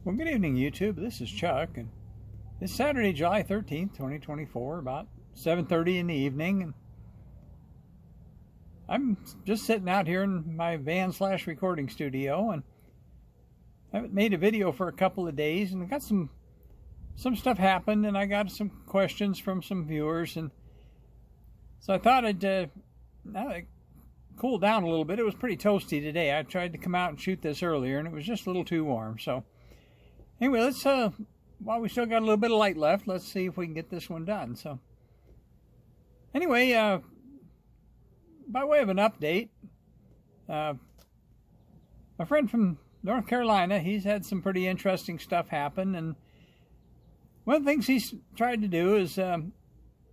Well, good evening, YouTube. This is Chuck, and it's Saturday, July 13th, 2024, about 7:30 in the evening, and I'm just sitting out here in my van/recording studio, and I haven't made a video for a couple of days, and I got some stuff happened, and I got some questions from some viewers, and so I thought I'd cool down a little bit. It was pretty toasty today. I tried to come out and shoot this earlier, and it was just a little too warm, so anyway, let's, while we still got a little bit of light left, let's see if we can get this one done. So, anyway, by way of an update, my friend from North Carolina, he's had some pretty interesting stuff happen, and one of the things he's tried to do is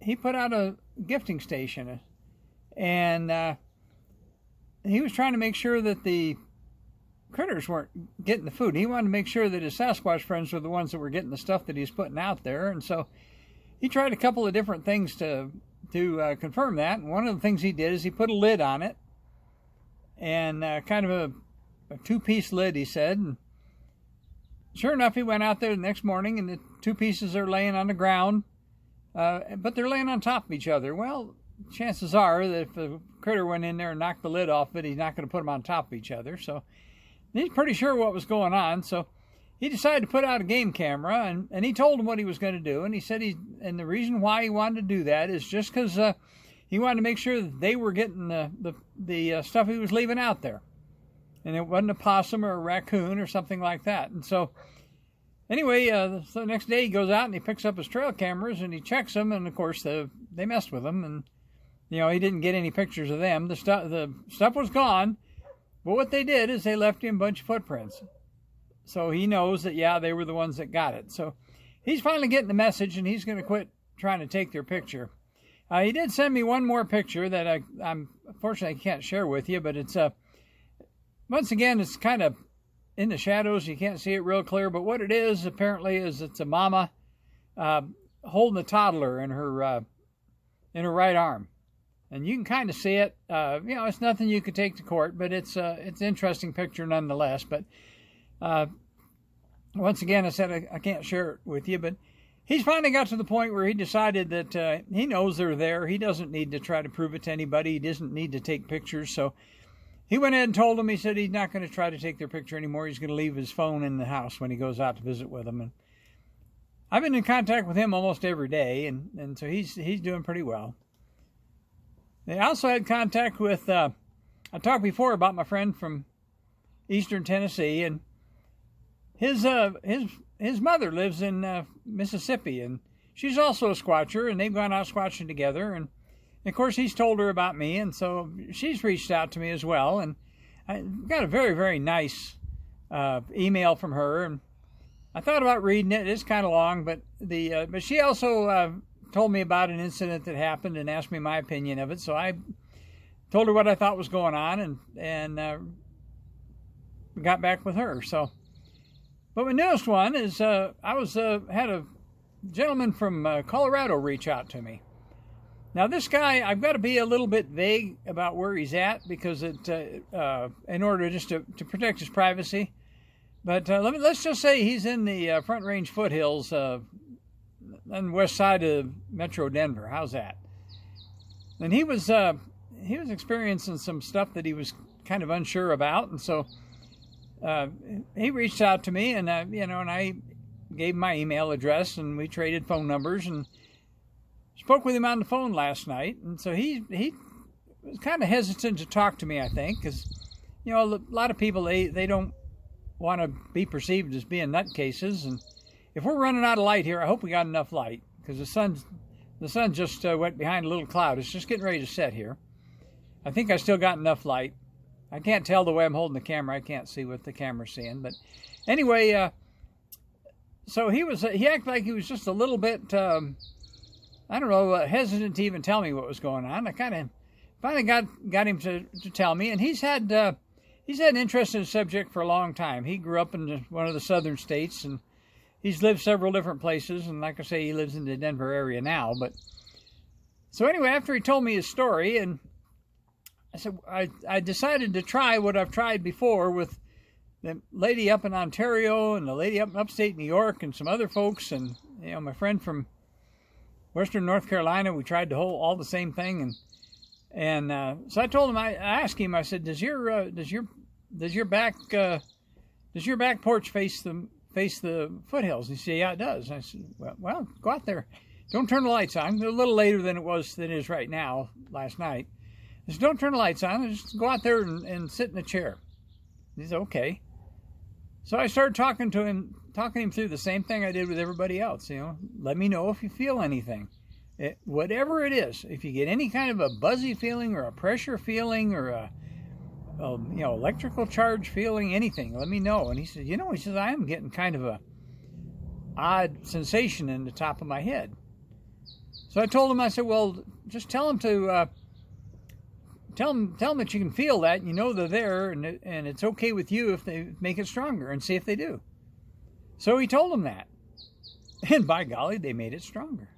he put out a gifting station, and he was trying to make sure that the critters weren't getting the food. He wanted to make sure that his Sasquatch friends were the ones that were getting the stuff that he's putting out there. And so he tried a couple of different things to confirm that. And one of the things he did is he put a lid on it, and kind of a two-piece lid, he said. And sure enough, he went out there the next morning, and the two pieces are laying on the ground, but they're laying on top of each other. Well, chances are that if a critter went in there and knocked the lid off it, he's not going to put them on top of each other. So he's pretty sure what was going on, so he decided to put out a game camera, and he told him what he was going to do, and he said and the reason why he wanted to do that is just because he wanted to make sure that they were getting the stuff he was leaving out there, and it wasn't a possum or a raccoon or something like that. And so anyway, so the next day he goes out and he picks up his trail cameras and he checks them, and of course they messed with them, and he didn't get any pictures of them. The stuff was gone. But what they did is they left him a bunch of footprints. So he knows that, yeah, they were the ones that got it. So he's finally getting the message, and he's going to quit trying to take their picture. He did send me one more picture that I'm unfortunately can't share with you, but it's once again, it's kind of in the shadows. You can't see it real clear, but what it is apparently is it's a mama holding a toddler in her right arm. And you can kind of see it. It's nothing you could take to court, but it's an interesting picture nonetheless. But once again, I said I can't share it with you. But he's finally got to the point where he decided that he knows they're there. He doesn't need to try to prove it to anybody. He doesn't need to take pictures. So he went ahead and told them, he said he's not going to try to take their picture anymore. He's going to leave his phone in the house when he goes out to visit with them. And I've been in contact with him almost every day, and so he's doing pretty well. They also had contact with, I talked before about my friend from eastern Tennessee, and his mother lives in Mississippi, and she's also a Squatcher, and they've gone out squatching together, and of course he's told her about me, and so she's reached out to me as well, and I got a very, very nice email from her, and I thought about reading it. It's kind of long, but but she also told me about an incident that happened and asked me my opinion of it. So I told her what I thought was going on, and got back with her. So, but my newest one is I had a gentleman from Colorado reach out to me. Now this guy, I've got to be a little bit vague about where he's at because in order just to protect his privacy. But let's just say he's in the Front Range foothills on the west side of Metro Denver. How's that? And he was experiencing some stuff that he was kind of unsure about, and so he reached out to me, and and I gave him my email address, and we traded phone numbers, and spoke with him on the phone last night. And so he was kind of hesitant to talk to me, I think, because a lot of people they don't want to be perceived as being nutcases, and if we're running out of light here, I hope we got enough light, because the sun just went behind a little cloud. It's just getting ready to set here. I think I still got enough light. I can't tell the way I'm holding the camera. I can't see what the camera's seeing. But anyway, so he acted like he was just a little bit, hesitant to even tell me what was going on. I kind of finally got him to tell me, and he's had an interest in the subject for a long time. He grew up in one of the southern states, and he's lived several different places, and like I say, he lives in the Denver area now. But so anyway, after he told me his story, and I said I decided to try what I've tried before with the lady up in Ontario and the lady up in upstate New York and some other folks, and my friend from Western North Carolina, we tried to hold all the same thing, and so I told him, I asked him, I said, does your back porch face the foothills? And he said, yeah, it does. And I said, well, go out there. Don't turn the lights on. They're a little later than it is right now, last night. I said, don't turn the lights on. Just go out there and sit in a chair. He said, okay. So I started talking him through the same thing I did with everybody else. Let me know if you feel anything. Whatever it is, if you get any kind of a buzzy feeling or a pressure feeling or a electrical charge feeling, anything, let me know. And he said, I am getting kind of a odd sensation in the top of my head. So I told him, I said, well, just tell him to tell them that you can feel that, and they're there, and it's okay with you if they make it stronger, and see if they do. So he told them that, and by golly, they made it stronger.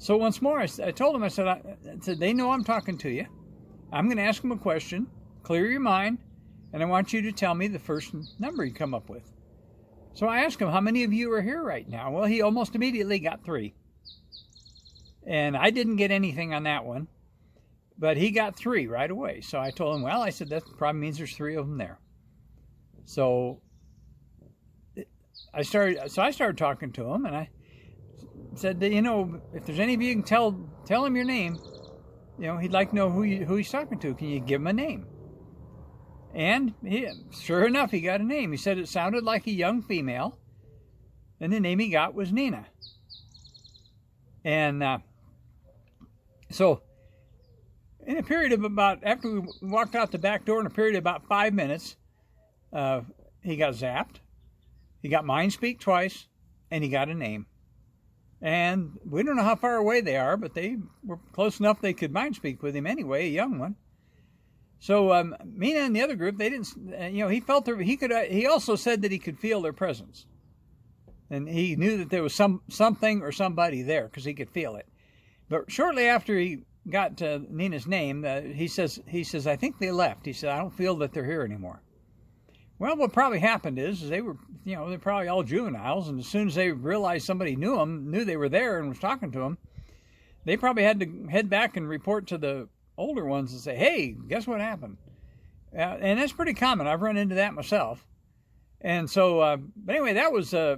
So once more, I told them, I said, they know I'm talking to you. I'm going to ask them a question, clear your mind, and I want you to tell me the first number you come up with. So I asked him, how many of you are here right now? Well, he almost immediately got 3. And I didn't get anything on that one, but he got 3 right away. So I told him, well, I said, that probably means there's 3 of them there. So I started talking to him, and I said, if there's any of you can tell him your name, he'd like to know who he's talking to. Can you give him a name? And sure enough, he got a name. He said it sounded like a young female, and the name he got was Nina. And so in a period of after we walked out the back door, in a period of about 5 minutes, he got zapped, he got mindspeak twice, and he got a name. And we don't know how far away they are, but they were close enough they could mindspeak with him anyway, a young one. So Mina and the other group, they didn't, he felt he also said that he could feel their presence. And he knew that there was something or somebody there because he could feel it. But shortly after he got Nina's name, he says, I think they left. He said, I don't feel that they're here anymore. Well, what probably happened is they were, they're probably all juveniles, and as soon as they realized somebody knew they were there and was talking to them, they probably had to head back and report to the older ones and say, hey, guess what happened? And that's pretty common. I've run into that myself. And so, but anyway, that was, I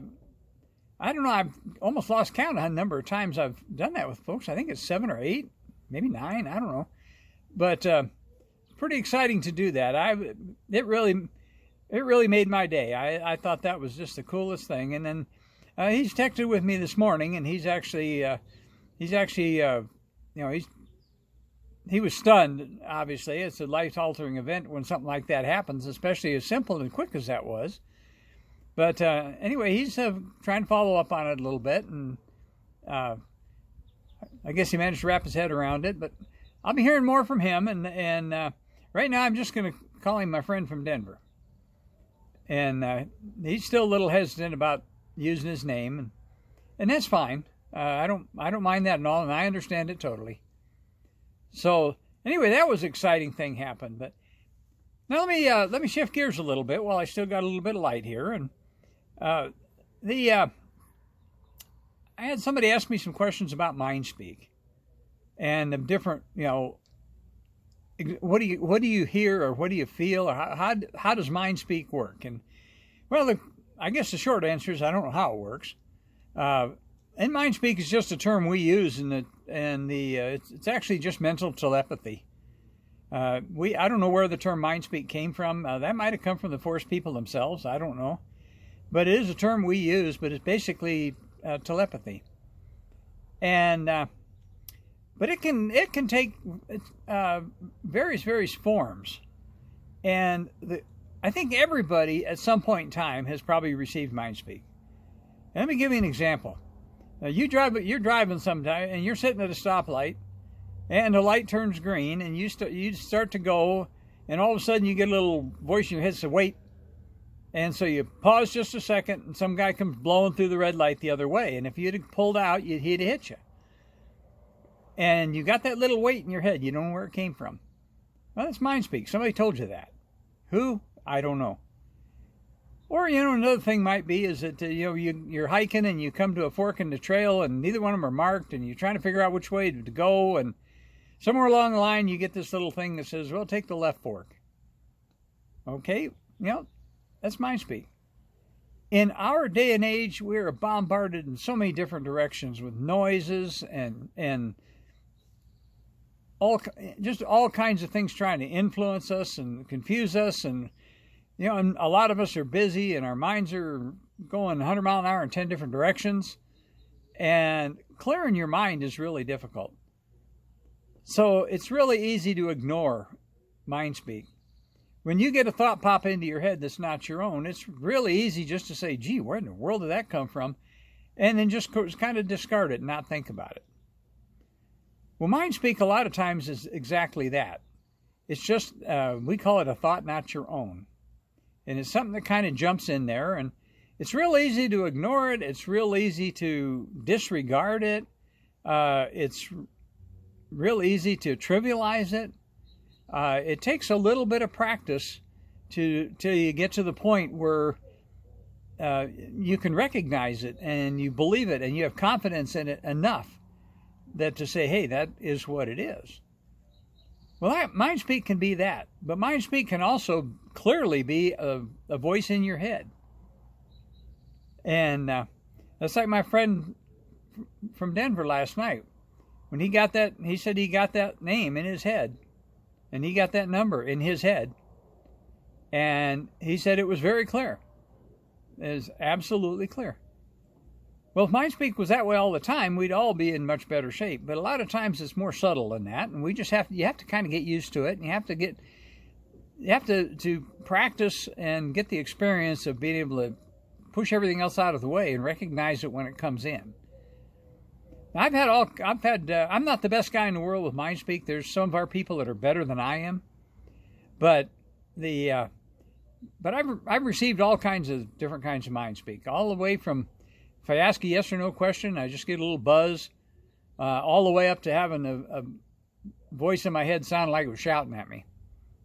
don't know, I've almost lost count on the number of times I've done that with folks. I think it's 7 or 8, maybe 9, I don't know. But pretty exciting to do that. It really made my day. I thought that was just the coolest thing. And then he's texted with me this morning, and he was stunned, obviously. It's a life-altering event when something like that happens, especially as simple and quick as that was. But anyway, he's trying to follow up on it a little bit, and I guess he managed to wrap his head around it. But I'll be hearing more from him, and right now I'm just going to call him my friend from Denver. And he's still a little hesitant about using his name, and that's fine. I don't mind that at all, and I understand it totally. So anyway, that was an exciting thing happened. But now let me shift gears a little bit while I still got a little bit of light here. And I had somebody ask me some questions about mindspeak and the different, what do you hear, or what do you feel, or how does mindspeak work? And well, I guess the short answer is I don't know how it works. And mindspeak is just a term we use, it's actually just mental telepathy. I don't know where the term mindspeak came from. That might have come from the forest people themselves. I don't know, but it is a term we use. But it's basically telepathy, and but it can take various forms, and I think everybody at some point in time has probably received mindspeak. And let me give you an example. You're driving sometime, and you're sitting at a stoplight, and the light turns green, and you start to go, and all of a sudden you get a little voice in your head that says, wait. And so you pause just a second, and some guy comes blowing through the red light the other way, and if you'd have pulled out, he'd have hit you. And you got that little weight in your head. You don't know where it came from. Well, that's mindspeak. Somebody told you that. Who? I don't know. Or, another thing might be is that, you're hiking and you come to a fork in the trail and neither one of them are marked and you're trying to figure out which way to go, and somewhere along the line you get this little thing that says, well, take the left fork. Okay, that's mindspeak. In our day and age, we are bombarded in so many different directions with noises and all kinds of things trying to influence us and confuse us, and and a lot of us are busy and our minds are going 100 mile an hour in 10 different directions, and clearing your mind is really difficult. So it's really easy to ignore mindspeak. When you get a thought pop into your head that's not your own, it's really easy just to say, gee, where in the world did that come from? And then just kind of discard it and not think about it. Well, mindspeak a lot of times is exactly that. It's just, we call it a thought not your own. And it's something that kind of jumps in there, and it's real easy to ignore it. It's real easy to disregard it. It's real easy to trivialize it. It takes a little bit of practice till you get to the point where you can recognize it and you believe it and you have confidence in it enough that to say, hey, that is what it is. Well, mindspeak can be that, but mindspeak can also clearly be a voice in your head. And that's like my friend from Denver last night. When he got that, he said he got that name in his head, and he got that number in his head, and he said it was very clear. It is absolutely clear. Well, if mindspeak was that way all the time, we'd all be in much better shape. But a lot of times it's more subtle than that, and you have to kind of get used to it, and you have to practice and get the experience of being able to push everything else out of the way and recognize it when it comes in. Now, I'm not the best guy in the world with mindspeak. There's some of our people that are better than I am, but I've received all kinds of different kinds of mindspeak, all the way from, if I ask a yes or no question, I just get a little buzz, all the way up to having a voice in my head sound like it was shouting at me.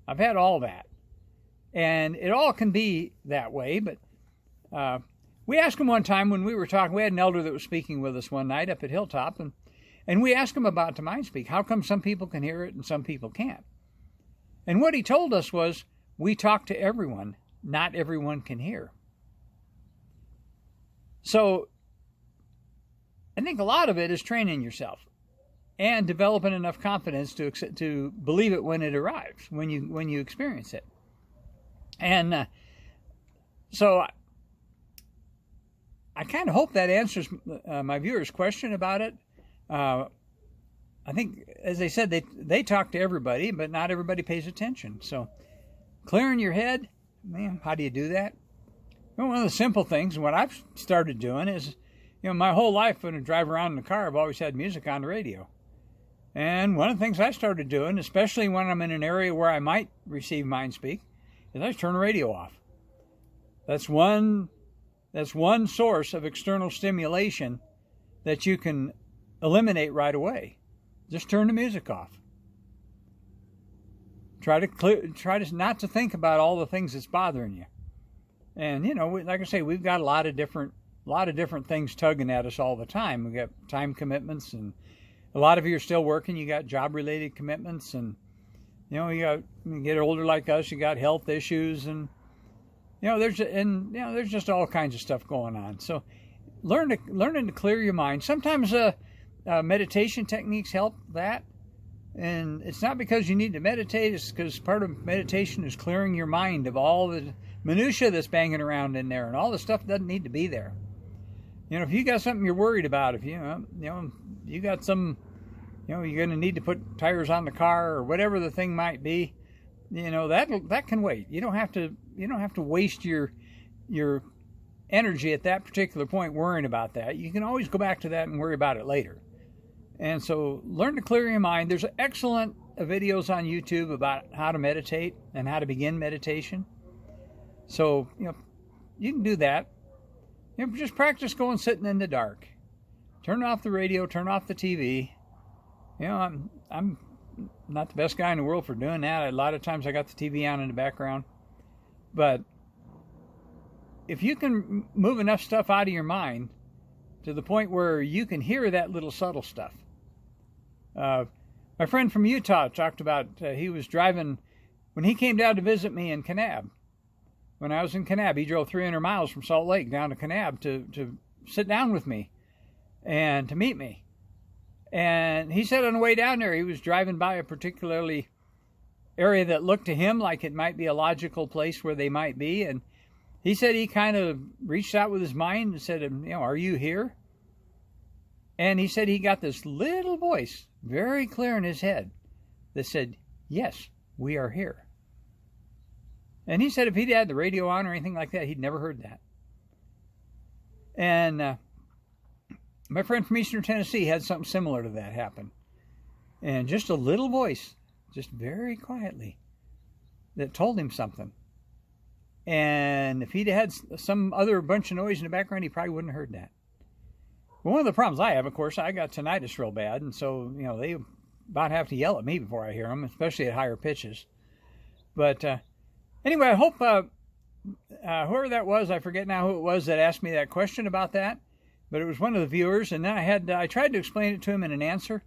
I've had all that, and it all can be that way. But we asked him one time when we were talking. We had an elder that was speaking with us one night up at Hilltop, and we asked him about the mindspeak. How come some people can hear it and some people can't? And what he told us was, we talk to everyone. Not everyone can hear. So I think a lot of it is training yourself and developing enough confidence to believe it when it arrives, when you experience it. And so I kind of hope that answers my viewers' question about it. I think, as they said, they talk to everybody, but not everybody pays attention. So clearing your head, man, how do you do that? Well, one of the simple things, what I've started doing is, my whole life when I drive around in the car, I've always had music on the radio. And one of the things I started doing, especially when I'm in an area where I might receive mindspeak, is I turn the radio off. That's one source of external stimulation that you can eliminate right away. Just turn the music off. Try to not to think about all the things that's bothering you. And like I say, we've got a lot of different things tugging at us all the time. We got time commitments, and a lot of you are still working. You got job-related commitments, and you get older like us. You got health issues, and there's just all kinds of stuff going on. So, learning to clear your mind. Sometimes meditation techniques help that, and it's not because you need to meditate. It's because part of meditation is clearing your mind of all the minutia that's banging around in there, and all the stuff that doesn't need to be there. If you got something you're worried about, if you got some, you're going to need to put tires on the car or whatever the thing might be, that can wait. You don't have to waste your energy at that particular point worrying about that. You can always go back to that and worry about it later. And so learn to clear your mind. There's excellent videos on YouTube about how to meditate and how to begin meditation. So, you can do that. Just practice going sitting in the dark. Turn off the radio, turn off the TV. I'm not the best guy in the world for doing that. A lot of times I got the TV on in the background. But if you can move enough stuff out of your mind to the point where you can hear that little subtle stuff. My friend from Utah talked about he was driving, when he came down to visit me in Kanab. When I was in Kanab, he drove 300 miles from Salt Lake down to Kanab to sit down with me and to meet me. And he said on the way down there, he was driving by a particularly area that looked to him like it might be a logical place where they might be. And he said he kind of reached out with his mind and said, are you here? And he said he got this little voice very clear in his head that said, yes, we are here. And he said if he'd had the radio on or anything like that, he'd never heard that. And my friend from Eastern Tennessee had something similar to that happen. And just a little voice, just very quietly, that told him something. And if he'd had some other bunch of noise in the background, he probably wouldn't have heard that. Well, one of the problems I have, of course, I got tinnitus real bad. And so, they about have to yell at me before I hear them, especially at higher pitches. But anyway, I hope whoever that was, I forget now who it was that asked me that question about that. But it was one of the viewers. And then I tried to explain it to him in an answer.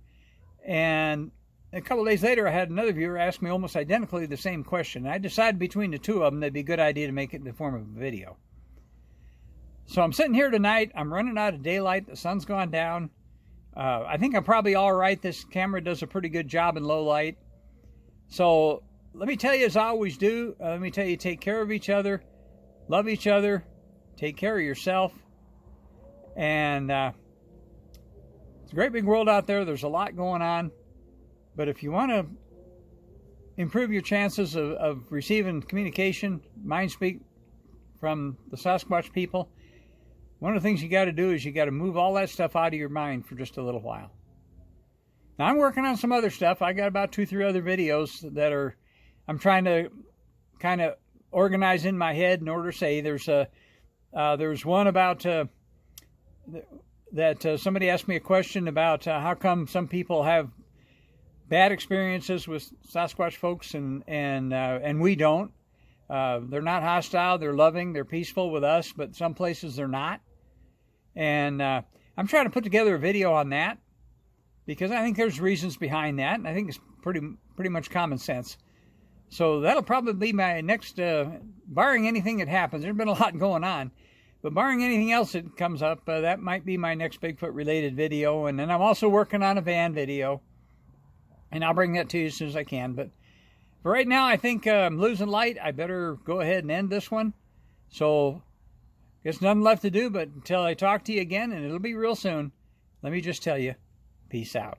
And a couple of days later, I had another viewer ask me almost identically the same question. I decided between the two of them, that'd be a good idea to make it in the form of a video. So I'm sitting here tonight. I'm running out of daylight. The sun's gone down. I think I'm probably all right. This camera does a pretty good job in low light. So let me tell you, as I always do, let me tell you, take care of each other, love each other, take care of yourself. And it's a great big world out there. There's a lot going on. But if you want to improve your chances of receiving communication, mindspeak from the Sasquatch people, one of the things you got to do is you got to move all that stuff out of your mind for just a little while. Now, I'm working on some other stuff. I got about 2-3 other videos that I'm trying to kind of organize in my head in order to say there's one about that somebody asked me a question about how come some people have bad experiences with Sasquatch folks and we don't. They're not hostile, they're loving, they're peaceful with us, but some places they're not. And I'm trying to put together a video on that because I think there's reasons behind that, and I think it's pretty much common sense. So that'll probably be my next, barring anything that happens. There's been a lot going on, but barring anything else that comes up, that might be my next Bigfoot related video. And then I'm also working on a van video, and I'll bring that to you as soon as I can. But for right now, I think I'm losing light. I better go ahead and end this one. So there's nothing left to do but until I talk to you again, and it'll be real soon. Let me just tell you, peace out.